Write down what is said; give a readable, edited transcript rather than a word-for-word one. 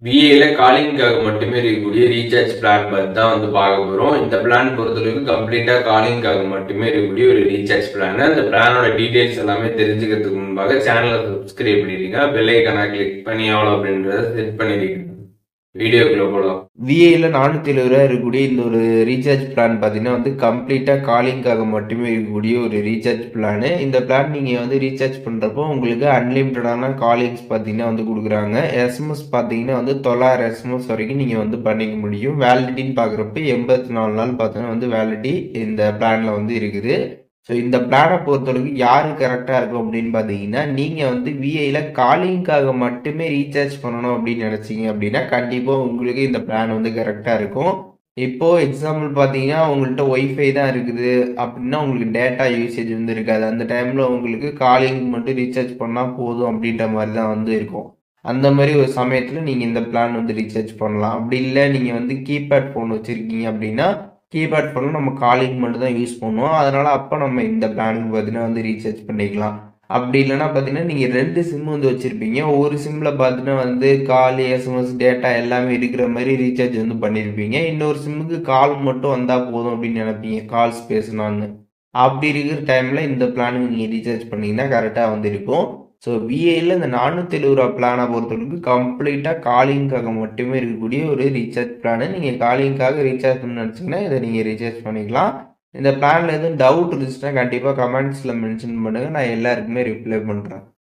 விஏல காலிங்காக மட்டுமே இருக்கக்கூடிய recharge plan பத்தி தான் வந்து பார்க்க போறோம். இந்த பிளான் பொறுத்தளவுக்கு கம்ப்ளீட்டா காலிங்காக மட்டுமே இருக்கக்கூடிய ஒரு ரீசார்ஜ் பிளான். அந்த பிளானோட டீடைல்ஸ் எல்லாமே தெரிஞ்சுக்கிறதுக்கு முன்பாக சேனலை சப்ஸ்கிரைப் பண்ணிருங்க. பெல் ஐக்கான கிளிக் பண்ணி எவ்வளோ அப்படின்றத செட் பண்ணிருக்கீங்க. வீடியோக்குள்ள போகலாம். விஏல 470 ரூபா இருக்கக்கூடிய இந்த ஒரு ரீசார்ஜ் பிளான் பார்த்தீங்கன்னா வந்து கம்ப்ளீட்டாக காலிங்காக மட்டுமே இருக்கக்கூடிய ஒரு ரீசார்ஜ் பிளானு. இந்த பிளான் நீங்கள் வந்து ரீசார்ஜ் பண்ணுறப்போ உங்களுக்கு அன்லிமிட்டடான காலிங்ஸ் பார்த்தீங்கன்னா வந்து கொடுக்குறாங்க. எஸ்எம்எஸ் பார்த்தீங்கன்னா வந்து 900 எஸ்எம்எஸ் வரைக்கும் நீங்கள் வந்து பண்ணிக்க முடியும். வேலிடிட்டின்னு பார்க்குறப்ப 84 நாள் பார்த்தீங்கன்னா வந்து வேலிடிட்டி இந்த பிளானில் வந்து இருக்குது. ஸோ இந்த பிளானை பொறுத்தவரைக்கும் யாரு கரெக்டாக இருக்கும் அப்படின்னு பார்த்தீங்கன்னா, நீங்கள் வந்து விஐயில் காலிங்காக மட்டுமே ரீசார்ஜ் பண்ணணும் அப்படின்னு நினச்சிங்க அப்படின்னா, கண்டிப்பாக உங்களுக்கு இந்த பிளான் வந்து கரெக்டாக இருக்கும். இப்போது எக்ஸாம்பிள் பார்த்தீங்கன்னா, உங்கள்கிட்ட ஒய்ஃபை தான் இருக்குது அப்படின்னா, உங்களுக்கு டேட்டா யூசேஜ் வந்து இருக்காது. அந்த டைமில் உங்களுக்கு காலிங் மட்டும் ரீசார்ஜ் பண்ணால் போதும் அப்படின்ற மாதிரி தான் வந்து இருக்கும். அந்த மாதிரி ஒரு சமயத்தில் நீங்கள் இந்த பிளான் வந்து ரீசார்ஜ் பண்ணலாம். அப்படி இல்லை நீங்கள் வந்து கீபேட் ஃபோன் வச்சுருக்கீங்க அப்படின்னா, கீபேட் ஃபோனில் நம்ம காலிங் மட்டும் தான் யூஸ் பண்ணுவோம். அதனால் அப்போ நம்ம இந்த பிளானுக்கு பார்த்தீங்கன்னா வந்து ரீசார்ஜ் பண்ணிக்கலாம். அப்படி இல்லைன்னா பார்த்தீங்கன்னா நீங்கள் 2 சிம் வந்து வச்சுருப்பீங்க. ஒரு சிம்மில் பார்த்தீங்கன்னா வந்து கால், எஸ்எம்எஸ், டேட்டா எல்லாமே இருக்கிற மாதிரி ரீசார்ஜ் வந்து பண்ணியிருப்பீங்க. இன்னொரு சிம்முக்கு கால் மட்டும் வந்தால் போதும் அப்படின்னு நினைப்பீங்க, கால்ஸ் பேசணும்னு. அப்படி இருக்கிற டைமில் இந்த பிளானுக்கு நீங்கள் ரீசார்ஜ் பண்ணிங்கன்னா கரெக்டாக வந்து இருக்கும். ஸோ விஐயில் இந்த 470 ரூபா பிளானை பொறுத்தவரைக்கும் கம்ப்ளீட்டாக காலிங்காக மட்டுமே இருக்கக்கூடிய ஒரு ரீசார்ஜ் பிளானு. நீங்கள் காலிங்காக ரீசார்ஜ் பண்ண நினச்சிங்கன்னா இதை நீங்கள் ரீசார்ஜ் பண்ணிக்கலாம். இந்த பிளானில் எதுவும் டவுட் இருந்துச்சுன்னா கண்டிப்பாக கமெண்ட்ஸில் மென்ஷன் பண்ணுங்கள். நான் எல்லாருக்குமே ரிப்ளை பண்ணுறேன்.